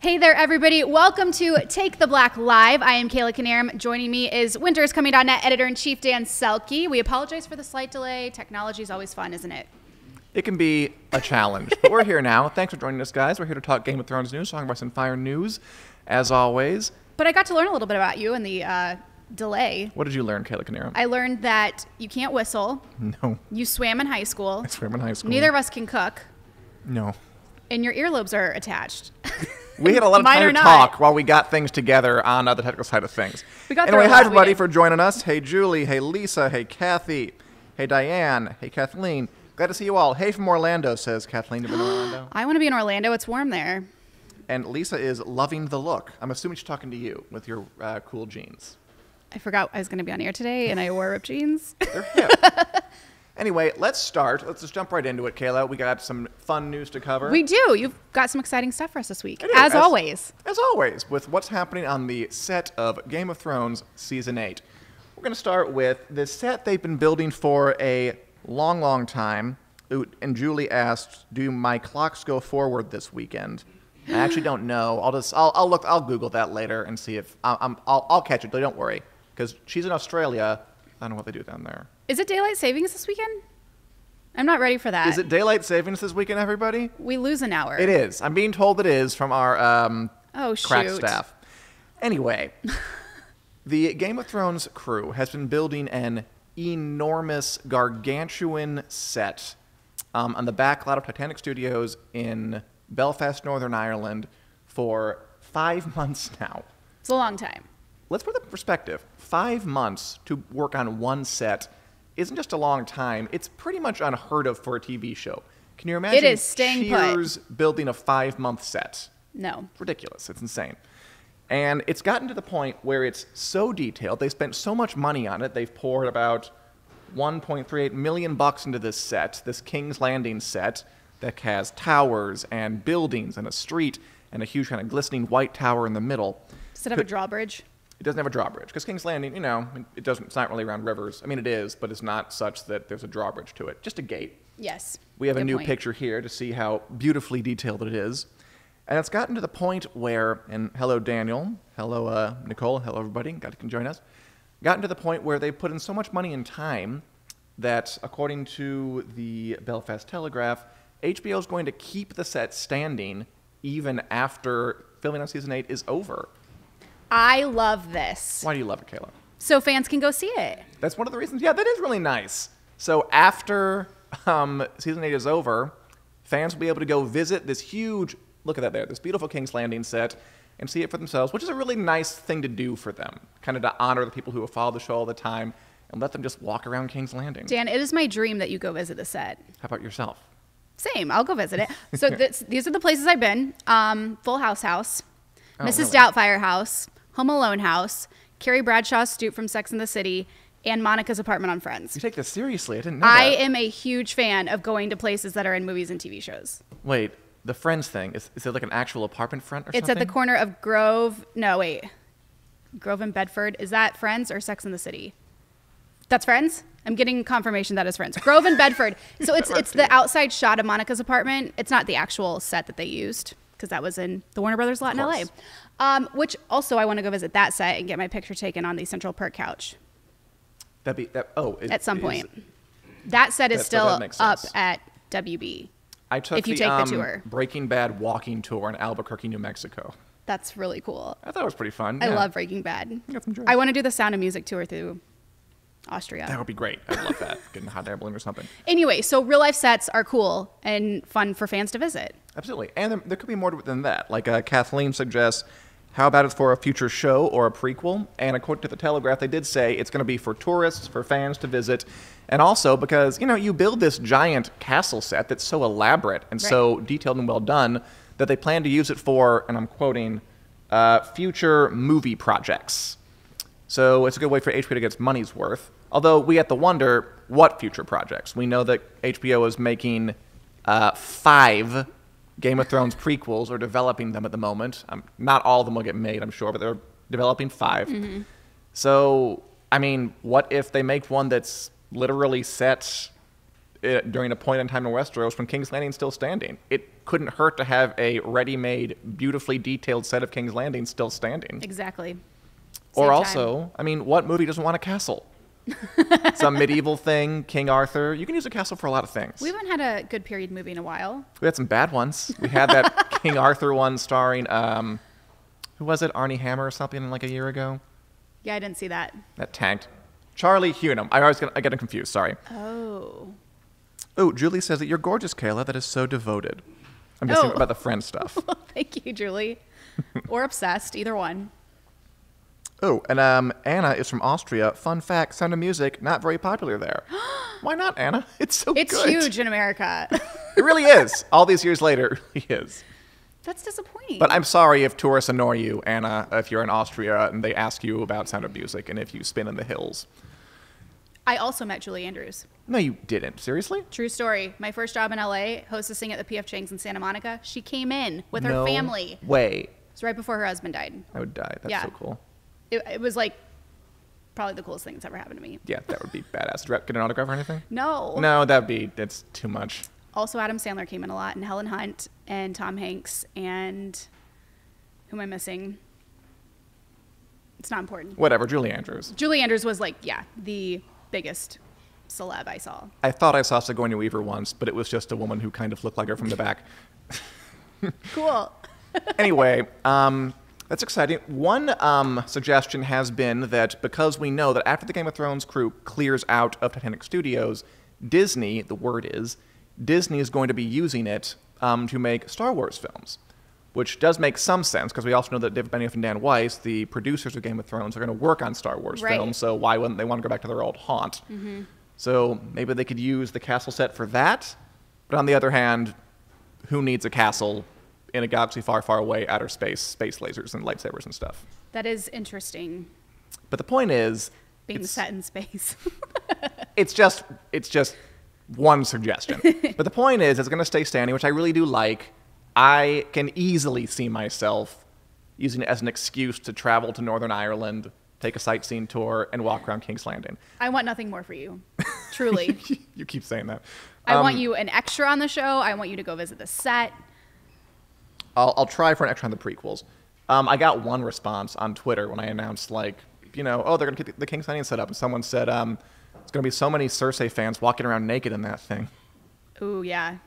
Hey there, everybody. Welcome to Take the Black Live. I am Kayla Josh. Joining me is winteriscoming.net editor-in-chief Dan Selke. We apologize for the slight delay. Technology is always fun, isn't it? It can be a challenge, but we're here now. Thanks for joining us, guys. We're here to talk Game of Thrones news, talking about some fire news, as always. But I got to learn a little bit about you in the delay. What did you learn, Kayla Josh? I learned that you can't whistle. No. You swam in high school. I swam in high school. Neither of us can cook. No. And your earlobes are attached. We had a lot of time to talk while we got things together on the technical side of things. Anyway, hi everybody for joining us. Hey Julie, hey Lisa, hey Kathy, hey Diane, hey Kathleen. Glad to see you all. Hey from Orlando, says Kathleen. You been in Orlando? I want to be in Orlando. It's warm there. And Lisa is loving the look. I'm assuming she's talking to you with your cool jeans. I forgot I was going to be on air today, and I wore ripped jeans. They're hip. Anyway, let's start. Let's just jump right into it, Kayla. We got some fun news to cover. We do. You've got some exciting stuff for us this week, as always. As always, with what's happening on the set of Game of Thrones Season 8. We're going to start with the set they've been building for a long, long time. And Julie asked, do my clocks go forward this weekend? I actually don't know. I'll Google that later and see if I'll catch it. Don't worry, because she's in Australia. I don't know what they do down there. Is it daylight savings this weekend? I'm not ready for that. Is it daylight savings this weekend, everybody? We lose an hour. It is. I'm being told it is from our crack staff. Anyway, the Game of Thrones crew has been building an enormous, gargantuan set on the back lot of Titanic Studios in Belfast, Northern Ireland, for 5 months now. It's a long time. Let's put it in perspective. 5 months to work on one set isn't just a long time. It's pretty much unheard of for a TV show. Can you imagine? It is staying Cheers building a 5-month set? No. It's ridiculous. It's insane. And it's gotten to the point where it's so detailed. They spent so much money on it. They've poured about $1.38 million into this set, this King's Landing set that has towers and buildings and a street and a huge kind of glistening white tower in the middle. Does it have a drawbridge? It doesn't have a drawbridge, because King's Landing, it's not really around rivers. I mean, it is, but it's not such that there's a drawbridge to it. Just a gate. Yes. We have a new picture here to see how beautifully detailed it is. And it's gotten to the point where, and hello Daniel, hello Nicole, hello everybody, glad you can join us. Gotten to the point where they've put in so much money and time that, according to the Belfast Telegraph, HBO is going to keep the set standing even after filming on Season 8 is over. I love this. Why do you love it, Kayla? So fans can go see it. That's one of the reasons. Yeah, that is really nice. So after Season 8 is over, fans will be able to go visit this huge, look at that there, this beautiful King's Landing set, and see it for themselves, which is a really nice thing to do for them, kind of to honor the people who have followed the show all the time and let them just walk around King's Landing. Dan, it is my dream that you go visit the set. How about yourself? Same. I'll go visit it. So these are the places I've been. Full House, Oh, Mrs. really? Doubtfire house, Home Alone house, Carrie Bradshaw's Stoop from Sex and the City, and Monica's apartment on Friends. You take this seriously. I didn't know I that. am a huge fan of going to places that are in movies and TV shows. Wait, the Friends thing, is it like an actual apartment front or something? It's at the corner of Grove. No, wait. Grove and Bedford. Is that Friends or Sex and the City? That's Friends? I'm getting confirmation that is Friends. Grove and Bedford. So it's the outside shot of Monica's apartment. It's not the actual set that they used, because that was in the Warner Brothers lot in LA. Which also I want to go visit that set and get my picture taken on the Central Perk couch. At some point. That set is still up at WB. I took if you take the tour. Breaking Bad walking tour in Albuquerque, New Mexico. That's really cool. I thought it was pretty fun. I Yeah. love Breaking Bad. got some jokes. I want to do the Sound of Music tour through Austria. That would be great. I'd love that. Getting a hot air balloon or something. Anyway, so real life sets are cool and fun for fans to visit. Absolutely. And there could be more to it than that. Like Kathleen suggests, how about it for a future show or a prequel? And according to the Telegraph, they did say it's going to be for tourists, for fans to visit, and also because, you build this giant castle set that's so elaborate and so detailed and well done that they plan to use it for, and I'm quoting, future movie projects. So it's a good way for HBO to get its money's worth. Although we have to wonder what future projects. We know that HBO is making 5 Game of Thrones prequels, or developing them at the moment. Not all of them will get made, I'm sure, but they're developing 5. Mm-hmm. So, I mean, what if they make one that's literally set during a point in time in Westeros when King's Landing's still standing. It couldn't hurt to have a ready-made, beautifully detailed set of King's Landing still standing. Exactly. Or Same also, time. I mean, what movie doesn't want a castle? Some medieval thing, King Arthur. You can use a castle for a lot of things. We haven't had a good period movie in a while. We had some bad ones. We had that King Arthur one starring, who was it? Arnie Hammer or something like a year ago? Yeah, I didn't see that. That tanked. Charlie Hunnam. I get him confused. Sorry. Oh. Oh, Julie says that you're gorgeous, Kayla. That is so devoted. I'm guessing about the friend stuff. Well, thank you, Julie. Or obsessed, either one. Oh, and Anna is from Austria. Fun fact, Sound of Music, not very popular there. Why not, Anna? It's so good. It's huge in America. It really is. All these years later, it really is. That's disappointing. But I'm sorry if tourists annoy you, Anna, if you're in Austria and they ask you about Sound of Music and if you spin in the hills. I also met Julie Andrews. No, you didn't. Seriously? True story. My first job in LA, hostessing at the P.F. Chang's in Santa Monica, she came in with her No family. way. It was right before her husband died. I would die. That's Yeah. so cool. It was like probably the coolest thing that's ever happened to me. Yeah, that would be badass. Did you get an autograph or anything? No. No, that's too much. Also, Adam Sandler came in a lot, and Helen Hunt, and Tom Hanks, and who am I missing? It's not important. Whatever, Julie Andrews. Julie Andrews was like, yeah, the biggest celeb I saw. I thought I saw Sigourney Weaver once, but it was just a woman who kind of looked like her from the back. Cool. Anyway, that's exciting. One suggestion has been that because we know that after the Game of Thrones crew clears out of Titanic Studios, Disney, the word is, Disney is going to be using it to make Star Wars films, which does make some sense because we also know that David Benioff and Dan Weiss, the producers of Game of Thrones, are going to work on Star Wars films, so why wouldn't they want to go back to their old haunt? Mm-hmm. So maybe they could use the castle set for that, but on the other hand, who needs a castle in a galaxy far, far away, outer space lasers and lightsabers and stuff? That is interesting. But the point is, Being set in space. it's just one suggestion. But the point is, it's going to stay standing, which I really do like. I can easily see myself using it as an excuse to travel to Northern Ireland, take a sightseeing tour, and walk around King's Landing. I want nothing more for you. Truly. You keep saying that. I want you an extra on the show. I want you to go visit the set. I'll try for an extra on the prequels. I got one response on Twitter when I announced, like, they're going to get the King's Landing set up. And someone said, there's going to be so many Cersei fans walking around naked in that thing. Ooh, yeah.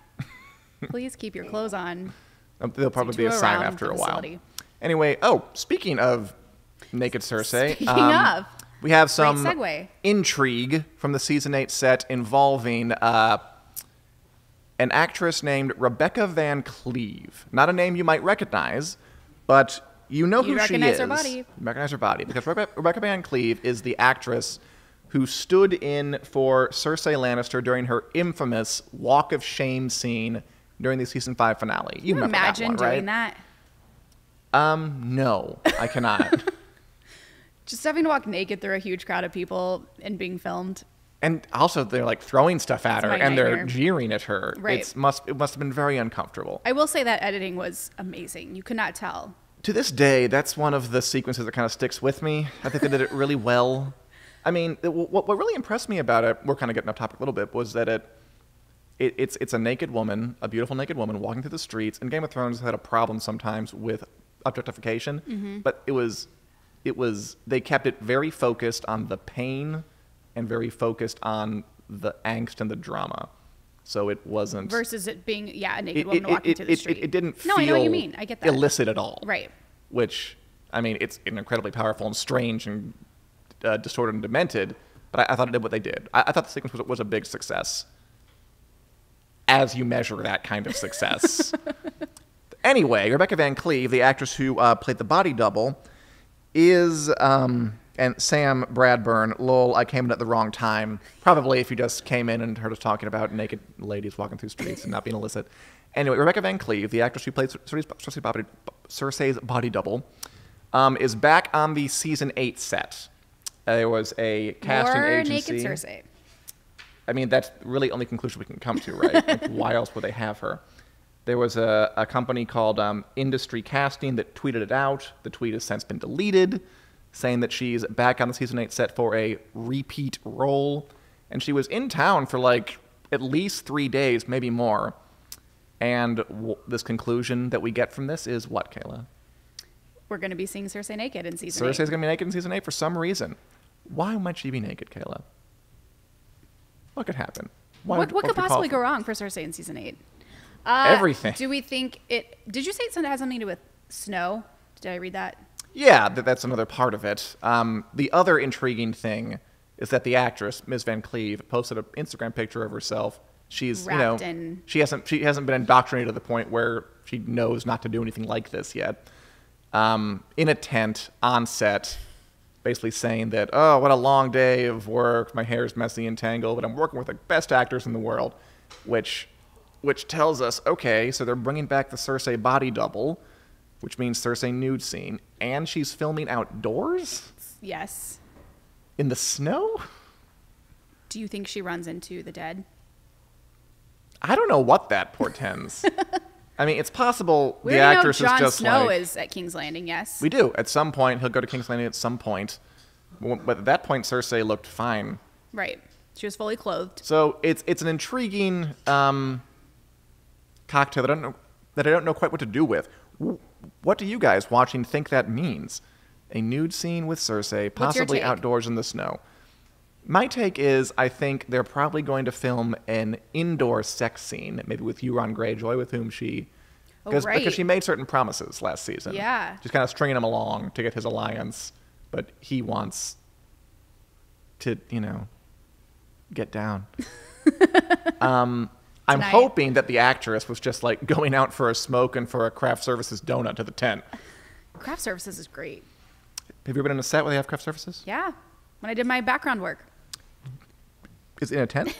Please keep your clothes on. There'll probably be a sign after a while. Anyway, speaking of naked Cersei. Speaking of. We have some Great segue. intrigue from the Season 8 set involving an actress named Rebecca Van Cleve. Not a name you might recognize, but you know who she is. You recognize her body. You recognize her body. Because Rebecca Van Cleve is the actress who stood in for Cersei Lannister during her infamous Walk of Shame scene during the Season 5 finale. You remember imagine that one, right? doing that? No, I cannot. Just having to walk naked through a huge crowd of people and being filmed. And also, they're like throwing stuff at her, my and nightmare. they're jeering at her. Right. It must have been very uncomfortable. I will say that editing was amazing. You could not tell. To this day, that's one of the sequences that kind of sticks with me. I think they did it really well. I mean, what really impressed me about it, we're kind of getting off topic a little bit, was that it's a naked woman, a beautiful naked woman walking through the streets. And Game of Thrones had a problem sometimes with objectification, Mm-hmm. but they kept it very focused on the pain and very focused on the angst and the drama. So it wasn't... Versus it being, a naked woman walking through the street. It didn't feel No, I know what you mean. I get that. illicit at all. Right. Which, I mean, it's incredibly powerful and strange and distorted and demented, but I thought it did what they did. I thought the sequence was a big success, as you measure that kind of success. Anyway, Rebecca Van Cleve, the actress who played the body double, is... and Sam Bradburn, lol, I came in at the wrong time. Probably if you just came in and heard us talking about naked ladies walking through streets and not being illicit. Anyway, Rebecca Van Cleve, the actress who played Cersei's body double, is back on the Season 8 set. There was a casting agency. Naked Cersei. I mean, that's really the only conclusion we can come to, right? Like, why else would they have her? There was a company called Industry Casting that tweeted it out. The tweet has since been deleted, saying that she's back on the Season 8 set for a repeat role. And she was in town for like at least 3 days, maybe more. And this conclusion that we get from this is what, Kayla? We're going to be seeing Cersei naked in season 8. Cersei's going to be naked in season 8 for some reason. Why might she be naked, Kayla? What could happen? What could possibly go wrong for Cersei in season 8? Everything. Do we think it... Did you say it has something to do with snow? Did I read that? Yeah, that's another part of it. The other intriguing thing is that the actress, Ms. Van Cleve, posted an Instagram picture of herself. She's, Wrapped she hasn't been indoctrinated to the point where she knows not to do anything like this yet. In a tent on set, basically saying that, oh, what a long day of work. My hair is messy and tangled, but I'm working with the best actors in the world, which tells us, okay, so they're bringing back the Cersei body double, which means Cersei nude scene, and she's filming outdoors? Yes. In the snow? Do you think she runs into the dead? I don't know what that portends. I mean, it's possible we the actress know Jon is just Snow like... is at King's Landing, yes. We do. At some point, he'll go to King's Landing at some point. But at that point, Cersei looked fine. Right. She was fully clothed. So it's an intriguing cocktail that I don't know quite what to do with. What do you guys watching think that means? A nude scene with Cersei, possibly outdoors in the snow. My take is I think they're probably going to film an indoor sex scene, maybe with Euron Greyjoy, with whom she... Because she made certain promises last season. Yeah. She's kind of stringing him along to get his alliance, but he wants to, get down. I'm hoping that the actress was just like going out for a smoke and for a craft services donut to the tent. Craft services is great. Have you ever been in a set where they have craft services? Yeah. When I did my background work. Is it in a tent?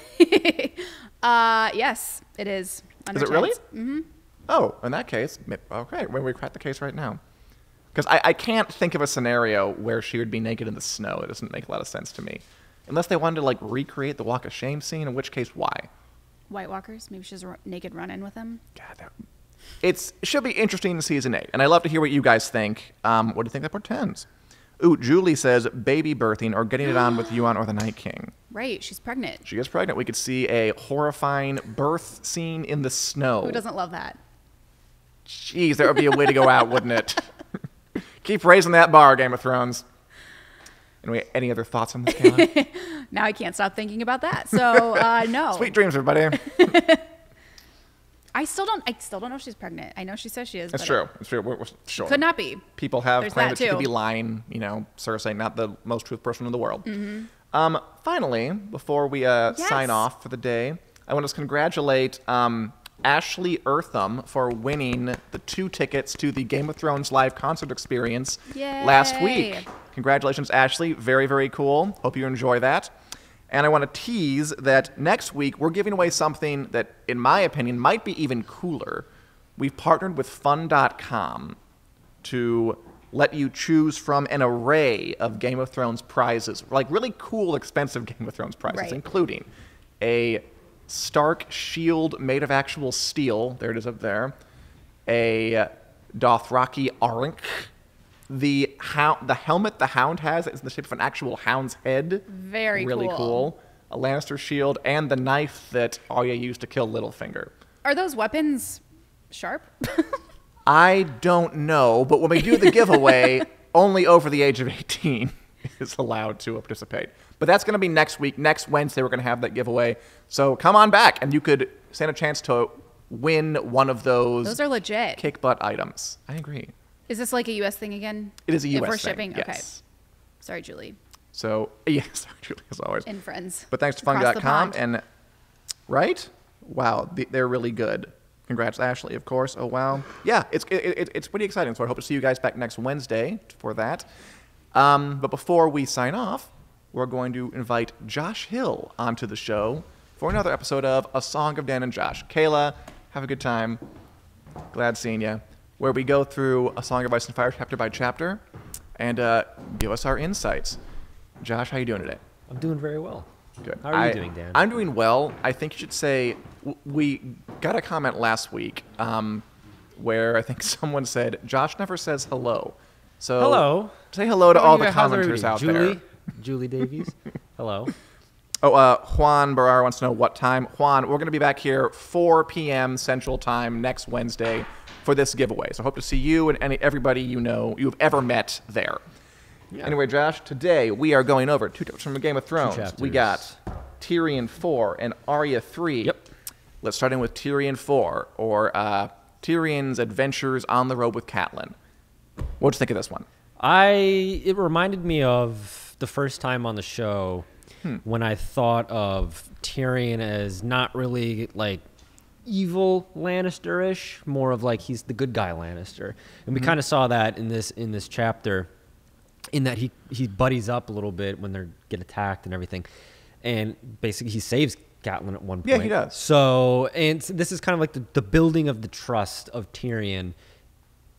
Yes, it is. Is it really? Mm-hmm. Oh, in that case, okay, we crack the case right now. Because I can't think of a scenario where she would be naked in the snow. It doesn't make a lot of sense to me. Unless they wanted to, like, recreate the Walk of Shame scene, in which case, why? White Walkers? Maybe she's naked run-in with them? God, it should be interesting in Season 8. And I'd love to hear what you guys think. What do you think that portends? Ooh, Julie says baby birthing or getting it on with Euron or the Night King. Right, she's pregnant. She is pregnant. We could see a horrifying birth scene in the snow. Who doesn't love that? Jeez, that would be a way to go out, wouldn't it? Keep raising that bar, Game of Thrones. Anyway, any other thoughts on this, Kayla? Now I can't stop thinking about that. So, no. Sweet dreams, everybody. I still don't know if she's pregnant. I know she says she is. It's true. It's true. We're sure. Could not be. People have claimed that she could too. be lying. Cersei, not the most truthful person in the world. Mm-hmm. Finally, before we sign off for the day, I want to congratulate Ashley Eartham for winning the 2 tickets to the Game of Thrones live concert experience last week. Congratulations, Ashley. Very, very cool. Hope you enjoy that. And I want to tease that next week we're giving away something that, in my opinion, might be even cooler. We've partnered with Fun.com to let you choose from an array of Game of Thrones prizes, like really cool, expensive Game of Thrones prizes, including a Stark shield made of actual steel. There it is up there. A Dothraki ankh. The helmet the Hound has is in the shape of an actual hound's head. Really cool. A Lannister shield and the knife that Arya used to kill Littlefinger. Are those weapons sharp? I don't know, but when we do the giveaway, only over the age of 18 is allowed to participate. But that's going to be next week. Next Wednesday, we're going to have that giveaway. So come on back, and you could stand a chance to win one of those. Those are legit. Kick butt items. I agree. Is this like a U.S. thing again? It is a U.S. If we're thing, shipping? yes. Okay. Sorry, Julie. So, yes, sorry, Julie, as always. And friends. But thanks to Fun.com. And, right? Wow, they're really good. Congrats, Ashley, of course. Oh, wow. Yeah, it's pretty exciting. So I hope to see you guys back next Wednesday for that. But before we sign off, we're going to invite Josh Hill onto the show for another episode of A Song of Dan and Josh. Kayla, have a good time. Glad seeing you. Where we go through A Song of Ice and Fire chapter by chapter and give us our insights. Josh, how you doing today? I'm doing very well. Good. How are you doing, Dan? I'm doing well. I think you should say, we got a comment last week where I think someone said, Josh never says hello. So hello. Say hello to all the commenters out there. Julie Davies. Hello. Juan Barrar wants to know what time. Juan, we're going to be back here 4 p.m. Central Time next Wednesday for this giveaway. So I hope to see you and everybody you've ever met there. Yeah. Anyway, Josh, today we are going over 2 chapters from Game of Thrones. We got Tyrion IV and Arya III. Yep. Let's start in with Tyrion IV, or Tyrion's Adventures on the Road with Catelyn. What'd you think of this one? It reminded me of the first time on the show when I thought of Tyrion as not really like evil Lannister-ish, more of like he's the good guy Lannister. And we kind of saw that in this chapter, in that he buddies up a little bit when they get attacked and everything. And basically he saves Catelyn at one point. Yeah, he does. So, and this is kind of like the building of the trust of Tyrion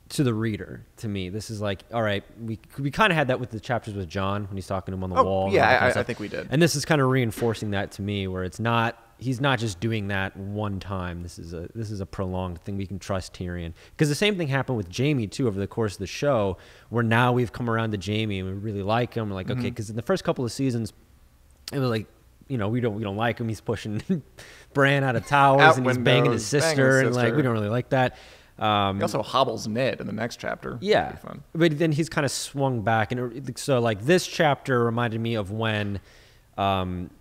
to the reader. To me, this is like, all right, we kind of had that with the chapters with Jon when he's talking to him on the wall. Yeah, I think we did. And this is kind of reinforcing that to me, where he's not just doing that one time. This is a prolonged thing. We can trust Tyrion, because the same thing happened with Jaime too over the course of the show, where now we've come around to Jaime and we really like him. We're like, okay, because in the first couple of seasons, it was like, we don't like him. He's pushing Bran out of towers and he's banging his sister, and like we don't really like that. He also hobbles Ned in the next chapter. Yeah, fun. But then he's kind of swung back, and so like this chapter reminded me of when Jaime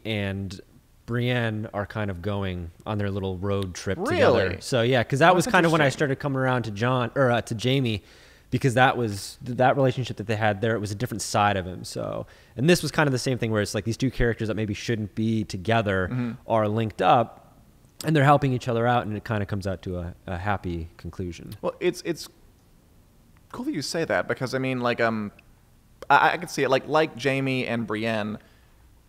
and Brienne are kind of going on their little road trip together. So yeah, because that was kind of when I started coming around to to Jaime, because that was that relationship that they had there. It was a different side of him. So, and this was kind of the same thing, where it's like these two characters that maybe shouldn't be together are linked up. And they're helping each other out, and it kind of comes out to a happy conclusion. Well, it's cool that you say that, because I mean, like I could see it like Jaime and Brienne,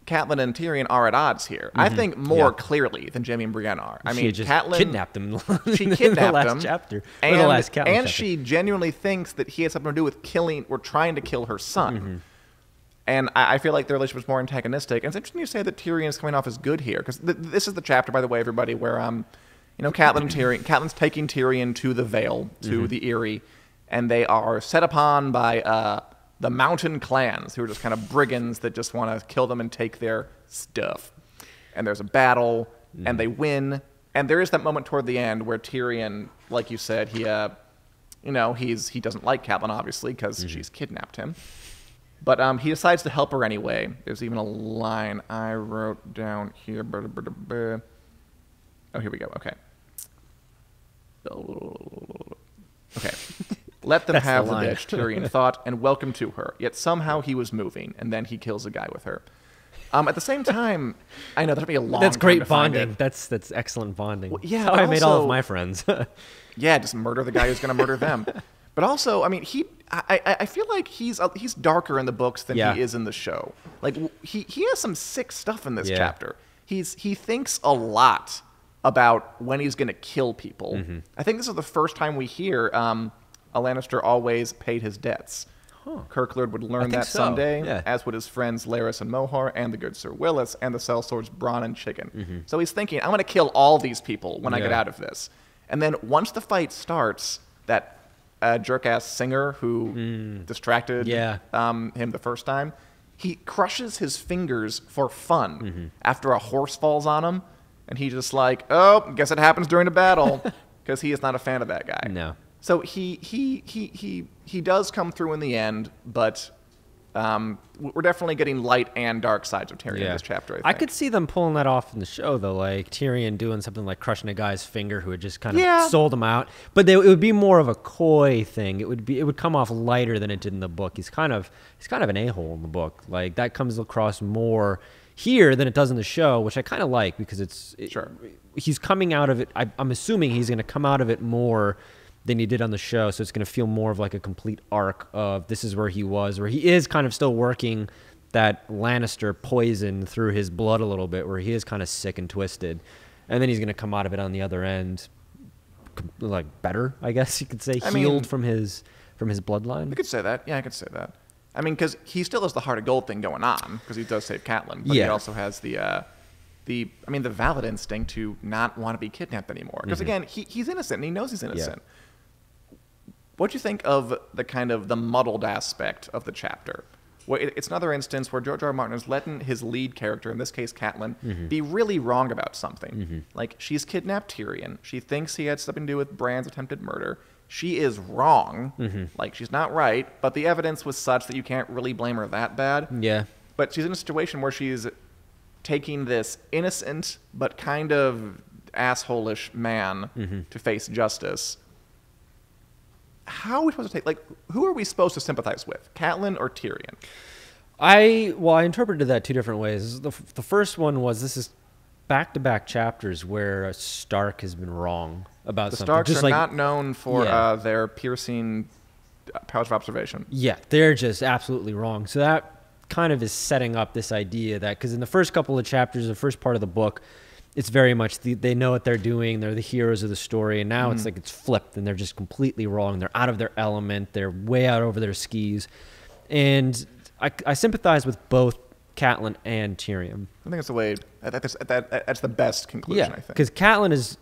Catelyn and Tyrion are at odds here. I think more clearly than Jaime and Brienne are. I mean, Catelyn kidnapped them. She kidnapped the last him, chapter, and the last Catelyn chapter. She genuinely thinks that he had something to do with killing or trying to kill her son. And I feel like their relationship is more antagonistic. And it's interesting you say that Tyrion is coming off as good here, because this is the chapter, by the way, everybody, where Catelyn's taking Tyrion to the Vale, to the Eyrie, and they are set upon by the Mountain clans, who are just kind of brigands that just want to kill them and take their stuff. And there's a battle, and they win. And there is that moment toward the end where Tyrion, like you said, he doesn't like Catelyn, obviously, because she's kidnapped him. But he decides to help her anyway. There's even a line I wrote down here. Oh, here we go. Okay. Okay. Let them have the bitch, Tyrion thought, and welcome to her. Yet somehow he was moving, and then he kills a guy with her. At the same time, I know that'll be a long time. That's great bonding. That's excellent bonding. Well, yeah, that's how I made all of my friends. Yeah, just murder the guy who's going to murder them. But also, I mean, I feel like he's darker in the books than he is in the show. Like he has some sick stuff in this chapter. He thinks a lot about when he's going to kill people. I think this is the first time we hear a Lannister always paid his debts. Kirkland would learn that someday, as would his friends Larys and Mohar, and the good Sir Willis, and the sellswords Bronn and Chicken. So he's thinking, I'm going to kill all these people when I get out of this. And then once the fight starts, that jerk-ass singer who distracted him the first time, he crushes his fingers for fun after a horse falls on him, and he's just like, oh, guess it happens during a battle, because he is not a fan of that guy. No. So he does come through in the end, but we're definitely getting light and dark sides of Tyrion in this chapter, I think. I could see them pulling that off in the show, though, like Tyrion doing something like crushing a guy's finger who had just kind of sold him out. But it would be more of a coy thing. It would come off lighter than it did in the book. He's kind of an a-hole in the book. Like that comes across more here than it does in the show, which I kind of like, because he's coming out of it. I'm assuming he's going to come out of it more than he did on the show, so it's going to feel more of like a complete arc of this is where he was, where he is kind of still working that Lannister poison through his blood a little bit, where he is kind of sick and twisted, and then he's going to come out of it on the other end like better, I guess you could say, healed from his bloodline. You could say that. Yeah, I could say that. I mean, because he still has the heart of gold thing going on, because he does save Catelyn, but he also has the valid instinct to not want to be kidnapped anymore. Because again, he's innocent, and he knows he's innocent. What do you think of the kind of the muddled aspect of the chapter? Well, it's another instance where George R. R. Martin is letting his lead character, in this case Catelyn, be really wrong about something. Like, she's kidnapped Tyrion. She thinks he had something to do with Bran's attempted murder. She is wrong. Like, she's not right, but the evidence was such that you can't really blame her that bad. Yeah. But she's in a situation where she's taking this innocent but kind of asshole-ish man to face justice. How are we supposed to take, like, who are we supposed to sympathize with, Catelyn or Tyrion? I interpreted that two different ways. The first one was, this is back-to-back chapters where Stark has been wrong about something. The Starks are not known for their piercing powers of observation. Yeah, they're just absolutely wrong. So that kind of is setting up this idea that, because in the first couple of chapters, the first part of the book, it's very much they know what they're doing. They're the heroes of the story. And now it's like it's flipped and they're just completely wrong. They're out of their element. They're way out over their skis. And I sympathize with both Catelyn and Tyrion. I think it's the way, that's the best conclusion, I think. Because Catelyn is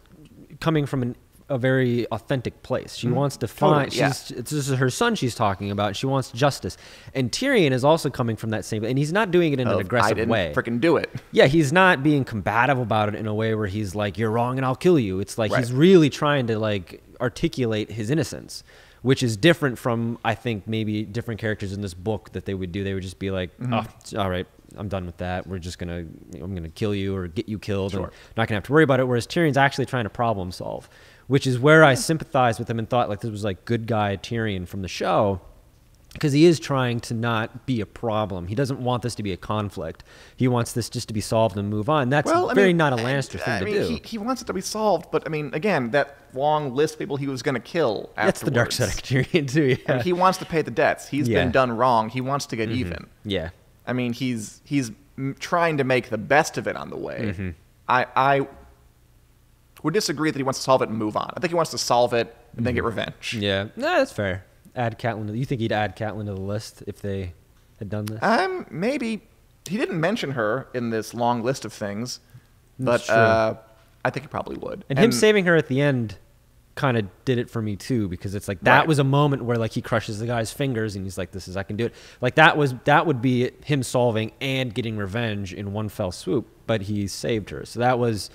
coming from a very authentic place. She wants to find, this is her son she's talking about. She wants justice. And Tyrion is also coming from that same, and he's not doing it in an aggressive way. I didn't freaking do it. Yeah, he's not being combative about it in a way where he's like, you're wrong and I'll kill you. It's like he's really trying to like articulate his innocence, which is different from, I think, maybe different characters in this book that they would do. They would just be like, oh, all right, I'm done with that. We're just I'm going to kill you or get you killed. And not going to have to worry about it. Whereas Tyrion's actually trying to problem solve, which is where I sympathized with him and thought like this was like good guy Tyrion from the show, because he is trying to not be a problem. He doesn't want this to be a conflict. He wants this just to be solved and move on. That's not a Lannister thing to do. He wants it to be solved, but I mean, again, that long list of people he was going to kill afterwards. That's the dark side of Tyrion too, yeah. I mean, he wants to pay the debts. He's been done wrong. He wants to get even. Yeah. I mean, he's trying to make the best of it on the way. I would disagree that he wants to solve it and move on. I think he wants to solve it and then get revenge. Yeah, that's fair. Add Catelyn. You think he'd add Catelyn to the list if they had done this? Maybe. He didn't mention her in this long list of things, but I think he probably would. And him saving her at the end kind of did it for me too, because it's like that was a moment where like he crushes the guy's fingers and he's like, I can do it. Like that would be him solving and getting revenge in one fell swoop, but he saved her. So that was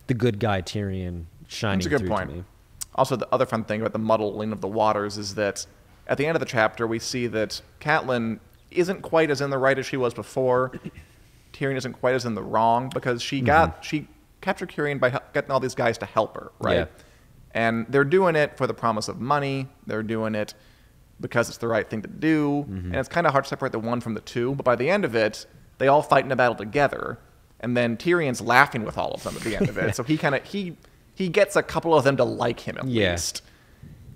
the good guy Tyrion shining through. That's a good point. To me. Also, the other fun thing about the muddling of the waters is that at the end of the chapter, we see that Catelyn isn't quite as in the right as she was before. Tyrion isn't quite as in the wrong, because she captured Tyrion by getting all these guys to help her, right? Yeah. And they're doing it for the promise of money. They're doing it because it's the right thing to do. And it's kind of hard to separate the one from the two. But by the end of it, they all fight in a battle together. And then Tyrion's laughing with all of them at the end of it. So he gets a couple of them to like him at least.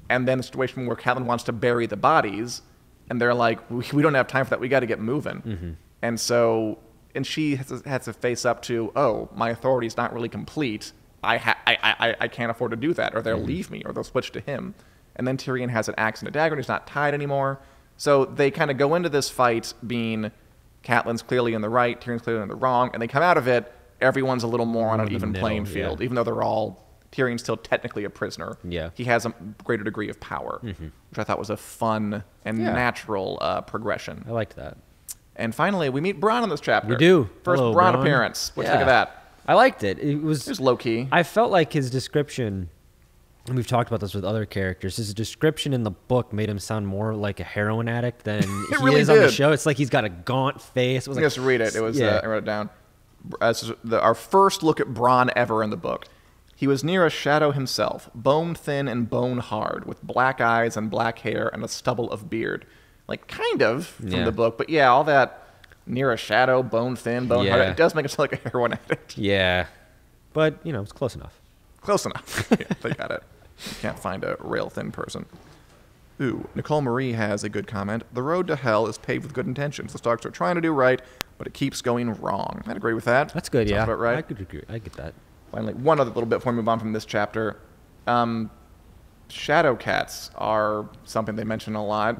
And then a situation where Catelyn wants to bury the bodies, and they're like, we don't have time for that. We got to get moving. And so, and she has to face up to, oh, my authority's not really complete. I can't afford to do that, or they'll leave me, or they'll switch to him. And then Tyrion has an axe and a dagger, and he's not tied anymore. So they kind of go into this fight being Catelyn's clearly in the right, Tyrion's clearly in the wrong, and they come out of it, everyone's a little more on an even playing field, even though they're all, Tyrion's still technically a prisoner. Yeah. He has a greater degree of power, which I thought was a fun and natural progression. I liked that. And finally, we meet Bronn in this chapter. We do. First Hello, Bronn Bronn appearance. What do you think of that? I liked it. It was low-key. I felt like his description, and we've talked about this with other characters, his description in the book made him sound more like a heroin addict than he really is on the show. It's like he's got a gaunt face. It was Just read it. It was I wrote it down. Our first look at Bronn ever in the book. He was near a shadow himself, bone thin and bone hard, with black eyes and black hair and a stubble of beard. Like, kind of, from the book, but all that near a shadow, bone thin, bone hard, it does make it sound like a heroin addict. Yeah. But, it's close enough. Close enough. They got it. You can't find a rail thin person. Ooh, Nicole Marie has a good comment. The road to hell is paved with good intentions. The Starks are trying to do right, but it keeps going wrong. I'd agree with that. That's good, Sounds about right. I could agree. I get that. Finally, one other little bit before we move on from this chapter. Shadow cats are something they mention a lot.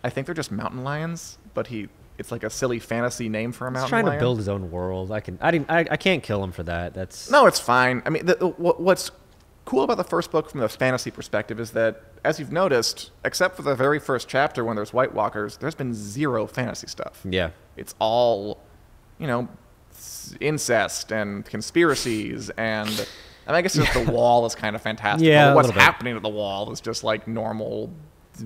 I think they're just mountain lions, but it's like a silly fantasy name for a mountain lion. He's trying to build his own world. I can't kill him for that. No, it's fine. I mean, what's cool about the first book from the fantasy perspective is that as you've noticed, except for the very first chapter when there's White Walkers, there's been zero fantasy stuff. Yeah. It's all, incest and conspiracies and I guess just the wall is kind of fantastic. Yeah, what's happening at the wall is just like normal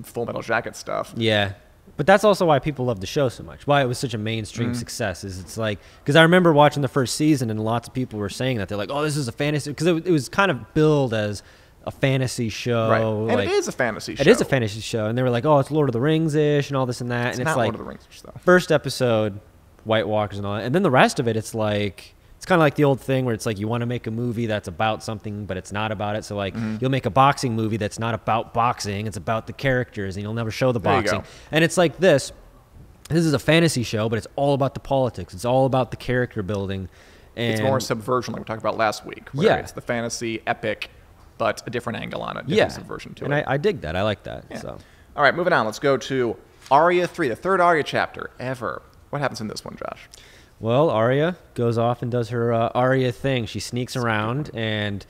Full Metal Jacket stuff. Yeah. But that's also why people love the show so much. Why it was such a mainstream success is it's like, because I remember watching the first season and lots of people were saying that they're like, oh, this is a fantasy, because it was kind of billed as a fantasy show. Right. And it is a fantasy show. It is a fantasy show. And they were like, oh, it's Lord of the Rings-ish and all this and that. It's and not it's like, Lord of the Rings-ish, though. First episode, White Walkers and all that. And then the rest of it, it's like, it's kind of like the old thing where it's like you want to make a movie that's about something, but it's not about it. So like you'll make a boxing movie that's not about boxing. It's about the characters, and you'll never show the boxing. And it's like this. This is a fantasy show, but it's all about the politics. It's all about the character building. And it's more subversion, like we talked about last week. Where it's the fantasy epic, but a different angle on it. Different subversion to it. And I dig that. I like that. Yeah. So. All right, moving on. Let's go to Arya III, the third Arya chapter ever. What happens in this one, Josh? Well, Arya goes off and does her Arya thing. She sneaks around and,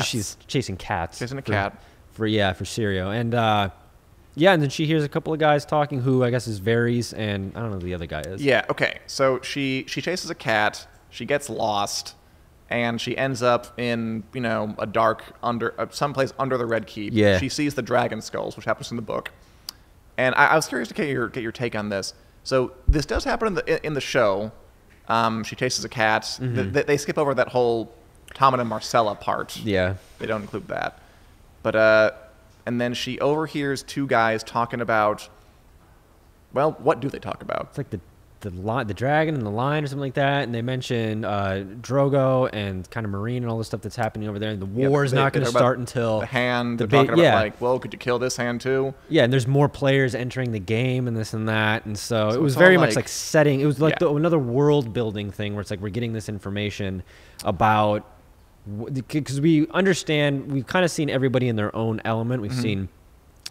she's chasing cats. Chasing a cat. For Syrio. And, and then she hears a couple of guys talking who I guess is Varys and I don't know who the other guy is. Yeah, okay. So she chases a cat. She gets lost. And she ends up in, a dark, someplace under the Red Keep. Yeah. She sees the dragon skulls, which happens in the book. And I was curious to get your take on this. So this does happen in the show. She chases a cat. They skip over that whole Tommen and Marcella part. Yeah. They don't include that. But and then she overhears two guys talking about. Well, what do they talk about? It's like the dragon and the lion or something like that, and they mention Drogo and kind of Marine and all the stuff that's happening over there. And the war is not going to start until the hand. They're talking about well, could you kill this hand too? Yeah, and there's more players entering the game and this and that, and so it was very much like setting. It was like another world building thing where it's like we're getting this information about because we understand. We've kind of seen everybody in their own element. We've seen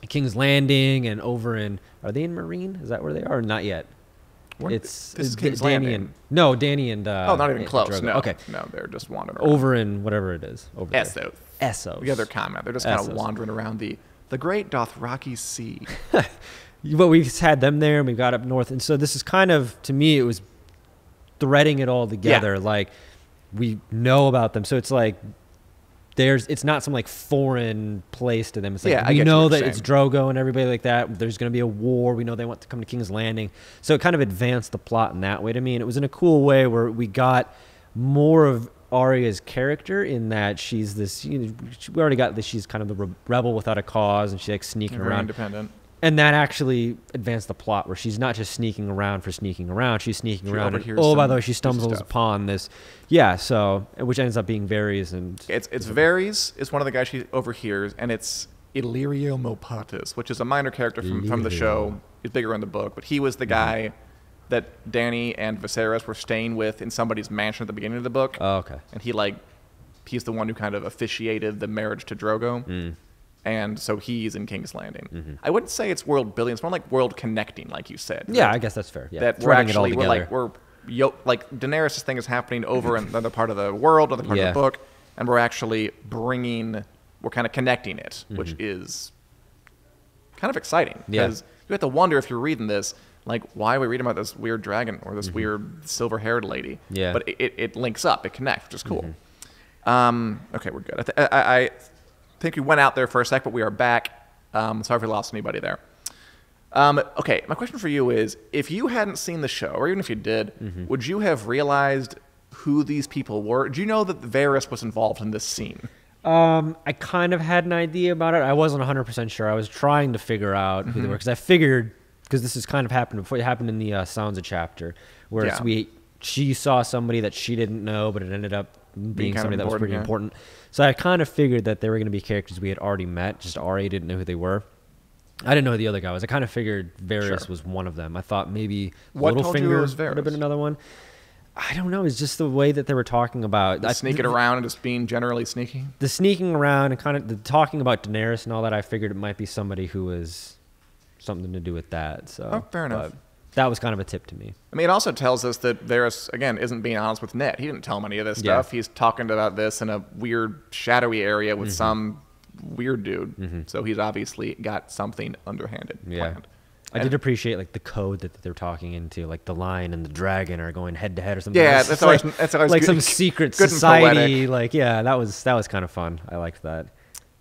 King's Landing and over in. Are they in Marine? Is that where they are? Or not yet. This is King's Danny Landing. Danny and not even close. Drogo. No, okay, no, they're just wandering around. Over in whatever it is. Over Essos. There. Essos. The other comment. They're just kind of wandering around the great Dothraki Sea. But we've had them there, and we got up north, and so this is kind of, to me, it was threading it all together. Like we know about them, so it's like it's not some like foreign place to them. It's like we know that it's Drogo and everybody like that. There's going to be a war. We know they want to come to King's Landing. So it kind of advanced the plot in that way to me. And it was in a cool way where we got more of Arya's character in that she's this, we already got this, she's kind of the rebel without a cause and she's like sneaking around. Independent. And that actually advanced the plot where she's not just sneaking around for sneaking around. She's sneaking around. And, by the way, she stumbles upon this. Yeah, so, which ends up being Varys. And it's Varys is one of the guys she overhears, and it's Illyrio Mopatis, which is a minor character from the show. He's bigger in the book, but he was the guy that Dany and Viserys were staying with in somebody's mansion at the beginning of the book. Oh, okay. And he's the one who kind of officiated the marriage to Drogo. And so he's in King's Landing. I wouldn't say it's world building. It's more like world connecting, like you said. Yeah, I guess that's fair. Yeah. That we're Daenerys' thing is happening over in another part of the world, other part of the book, and we're actually we're kind of connecting it, which is kind of exciting. Because you have to wonder if you're reading this, like, why are we reading about this weird dragon or this weird silver-haired lady? Yeah. But it links up, it connects, which is cool. Okay, we're good. I think we went out there for a sec, but we are back. Sorry if we lost anybody there. Okay, my question for you is, if you hadn't seen the show, or even if you did, would you have realized who these people were? Do you know that Varys was involved in this scene? I kind of had an idea about it. I wasn't 100% sure. I was trying to figure out who they were, because I figured, because this has kind of happened before. It happened in the Sansa chapter, where she saw somebody that she didn't know, but it ended up being somebody that was pretty important. So I kind of figured that they were going to be characters we had already met. Just Arya didn't know who they were. I didn't know who the other guy was. I kind of figured Varys was one of them. I thought maybe Littlefinger would have been another one. I don't know. It's just the way that they were talking about sneaking around and just being generally sneaky. The sneaking around and kind of the talking about Daenerys and all that. I figured it might be somebody who was something to do with that. So fair enough. That was kind of a tip to me. I mean, it also tells us that Varys, again, isn't being honest with Ned. He didn't tell him any of this stuff. He's talking about this in a weird, shadowy area with some weird dude. So he's obviously got something underhanded planned. I did appreciate like the code that they're talking into, like the lion and the dragon are going head to head or something. Yeah, that's always like good, some secret good society. Like, yeah, that was kind of fun. I liked that.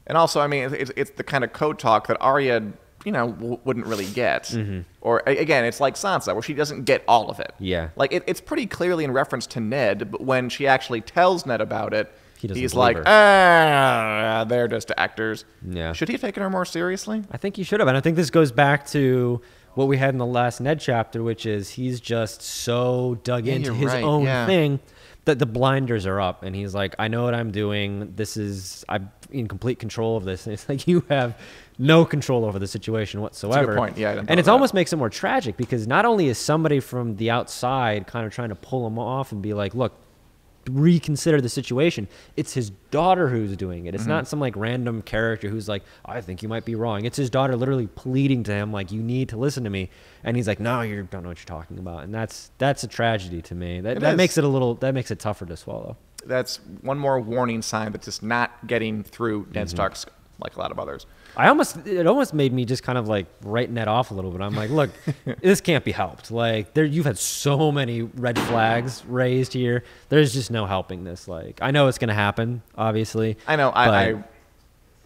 And also, I mean, it's the kind of code talk that Arya, wouldn't really get. Or again, it's like Sansa, where she doesn't get all of it. Yeah, like it's pretty clearly in reference to Ned, but when she actually tells Ned about it, he's like, they're just actors. Yeah. Should he have taken her more seriously? I think he should have. And I think this goes back to what we had in the last Ned chapter, which is he's just so dug into his own thing that the blinders are up. And he's like, I know what I'm doing. I'm in complete control of this. And it's like, you have no control over the situation whatsoever. That's a good point. Yeah, and it almost makes it more tragic because not only is somebody from the outside kind of trying to pull him off and be like, look, reconsider the situation, it's his daughter who's doing it. It's not some like random character who's like, I think you might be wrong. It's his daughter literally pleading to him like, you need to listen to me. And he's like, no, you don't know what you're talking about. And that's a tragedy to me. That makes it tougher to swallow. That's one more warning sign that's just not getting through Ned Stark's like a lot of others. It almost made me just kind of like write Ned off a little bit. I'm like, look, this can't be helped. Like you've had so many red flags raised here. There's just no helping this. Like I know it's going to happen, obviously. I know.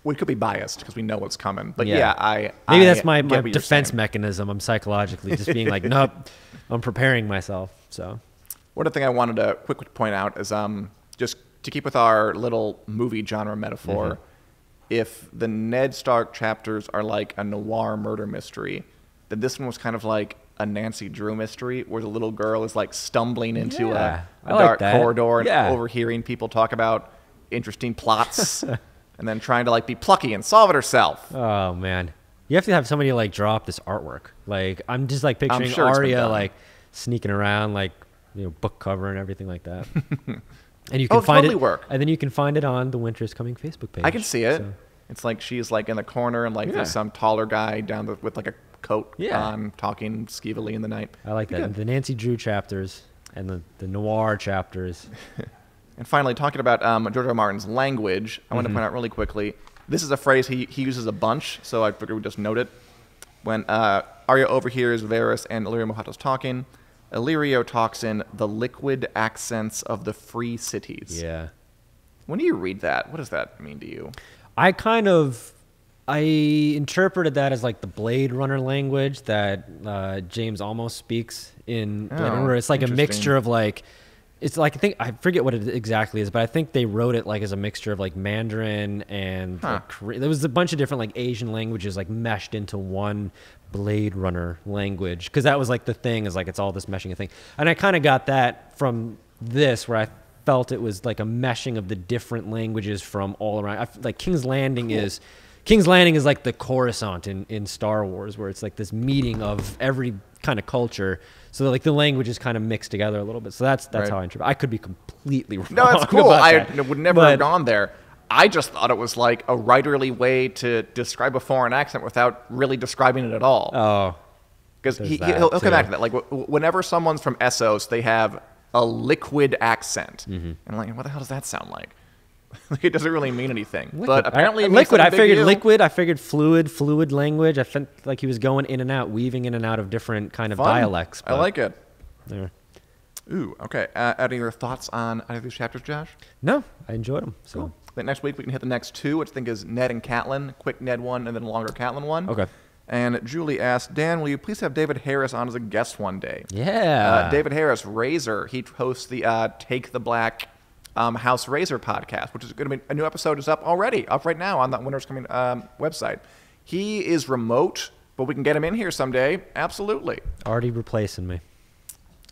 We could be biased because we know what's coming. But maybe that's my defense mechanism. I'm psychologically just being like, nope, I'm preparing myself. So one thing I wanted to quickly point out is just to keep with our little movie genre metaphor. If the Ned Stark chapters are like a noir murder mystery, then this one was kind of like a Nancy Drew mystery where the little girl is like stumbling into a dark corridor and overhearing people talk about interesting plots and then trying to like be plucky and solve it herself. Oh, man. You have to have somebody like draw up this artwork. Like I'm just like picturing Arya like sneaking around like, book cover and everything like that. And you can find it, and then you can find it on the Winter is Coming Facebook page. I can see it. So. It's like she's like in the corner, and like there's some taller guy with like a coat on, talking skeevily in the night. I like that. The Nancy Drew chapters and the noir chapters. And finally, talking about George R. R. Martin's language, I want to point out really quickly. This is a phrase he uses a bunch, so I figured we'd just note it. When Arya overhears Varys and Illyrio Mohatos talking, Illyrio talks in the liquid accents of the free cities. Yeah. When you read that, what does that mean to you? I interpreted that as like the Blade Runner language that James almost speaks in Blade Runner. It's like a mixture of like, it's like, I forget what it exactly is, but I think they wrote it like as a mixture of like Mandarin and like there was a bunch of different like Asian languages like meshed into one Blade Runner language, because that was like the thing, is like it's all this meshing thing. And I kind of got that from this, where I felt it was like a meshing of the different languages from all around. Like King's Landing is like the Coruscant in Star Wars, where it's like this meeting of every kind of culture. So like the language is kind of mixed together a little bit. So that's how I interpret. I could be completely wrong. No, that's cool. I would never have gone there. I just thought it was like a writerly way to describe a foreign accent without really describing it at all. Oh. Because he'll come back to that. Like whenever someone's from Essos, they have a liquid accent. And I'm like, what the hell does that sound like? Like it doesn't really mean anything. Liquid. But apparently it liquid. I figured deal. Liquid. I figured fluid language. I felt like he was going in and out, weaving in and out of different kind of dialects. I like it. Yeah. Ooh, okay. Any other thoughts on either of these chapters, Josh? No, I enjoyed them. So. Cool. I think next week we can hit the next two, which I think is Ned and Catelyn. Quick Ned one and then a longer Catelyn one. Okay. And Julie asked, Dan, will you please have David Harris on as a guest one day? Yeah. David Harris, Razor. He hosts the Take the Black House Razor podcast, which is going to be a new episode is up right now on that Winter's Coming website. He is remote, but we can get him in here someday. Absolutely. Already replacing me.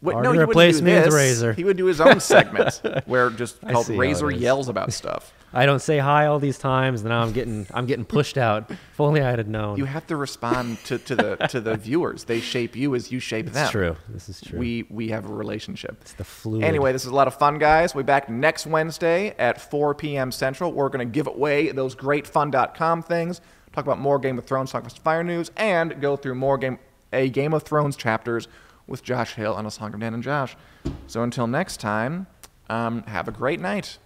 No, he wouldn't do this. Razor. He would do his own segment where just called Razor Yells About Stuff. I don't say hi all these times, and now I'm getting pushed out. If only I had known. You have to respond to the viewers. They shape you as you shape them. It's true. This is true. We have a relationship. It's the fluid. Anyway, this is a lot of fun, guys. We'll be back next Wednesday at 4 p.m. Central. We're going to give away those great fun.com things, talk about more Game of Thrones, talk about Fire News, and go through more Game of Thrones chapters with Josh Hill on A Song of Dan and Josh. So until next time, have a great night.